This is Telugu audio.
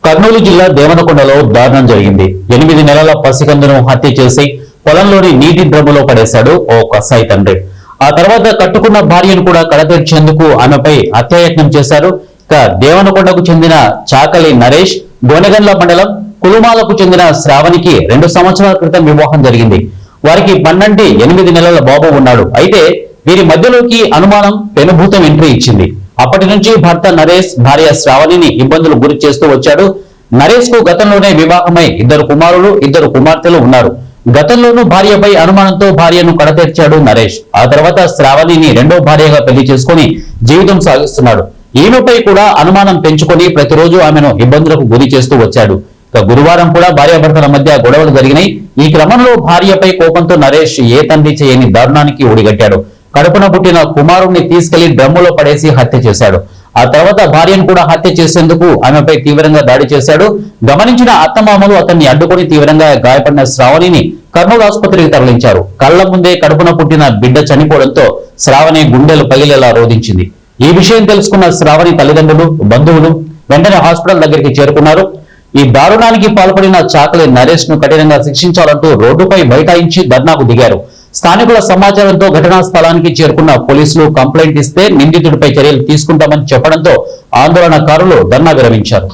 కర్నూలు జిల్లా దేవనకొండలో దారుణం జరిగింది. 8 నెలల పసికందును హత్య చేసి పొలంలోని నీటి డ్రమ్ములో పడేశాడు ఓ కసాయి తండ్రి. ఆ తర్వాత కట్టుకున్న భార్యను కూడా కడతీర్చేందుకు ఆమెపై హత్యాయత్నం చేశారు. ఇక దేవనకొండకు చెందిన చాకలి నరేష్, గోనెగండ్ల మండలం కులుమాలకు చెందిన శ్రావణికి 2 సంవత్సరాల క్రితం వివాహం జరిగింది. వారికి 8 నెలల బాబు ఉన్నాడు. అయితే వీరి మధ్యలోకి అనుమానం పెనుభూతం ఎంట్రీ ఇచ్చింది. అప్పటి నుంచి భర్త నరేష్ భార్య శ్రావణిని ఇబ్బందులు గురి చేస్తూ వచ్చాడు. నరేష్ కు గతంలోనే వివాహమై 2 కుమారులు 2 కుమార్తెలు ఉన్నారు. గతంలోనూ భార్యపై అనుమానంతో భార్యను కడతీర్చాడు నరేష్. ఆ తర్వాత శ్రావణిని 2వ భార్యగా పెళ్లి చేసుకుని జీవితం సాగిస్తున్నాడు. ఈమెపై కూడా అనుమానం పెంచుకొని ప్రతిరోజు ఆమెను ఇబ్బందులకు గురి చేస్తూ వచ్చాడు. ఇక గురువారం కూడా భార్యాభర్తల మధ్య గొడవలు జరిగినాయి. ఈ క్రమంలో భార్యపై కోపంతో నరేష్ ఏ తండ్రి చేయని దారుణానికి ఒడిగట్టాడు. కడుపున పుట్టిన కుమారుణ్ణి తీసుకెళ్లి డ్రమ్ములో పడేసి హత్య చేశాడు. ఆ తర్వాత భార్యను కూడా హత్య చేసేందుకు ఆమెపై తీవ్రంగా దాడి చేశాడు. గమనించిన అత్తమామలు అతన్ని అడ్డుకొని తీవ్రంగా గాయపడిన శ్రావణిని కర్నూలు ఆసుపత్రికి తరలించారు. కళ్ల ముందే కడుపున పుట్టిన బిడ్డ చనిపోవడంతో శ్రావణి గుండెలు పగిలేలా రోధించింది. ఈ విషయం తెలుసుకున్న శ్రావణి తల్లిదండ్రులు, బంధువులు వెంటనే హాస్పిటల్ దగ్గరికి చేరుకున్నారు. ఈ దారుణానికి పాల్పడిన చాకలి నరేష్ ను కఠినంగా శిక్షించాలంటూ రోడ్డుపై బైఠాయించి ధర్నాకు దిగారు. స్థానికుల సమాచారంతో ఘటనా స్థలానికి చేరుకున్న పోలీసులు కంప్లైంట్ ఇస్తే నిందితుడిపై చర్యలు తీసుకుంటామని చెప్పడంతో ఆందోళనకారులు ధర్నా విరమించారు.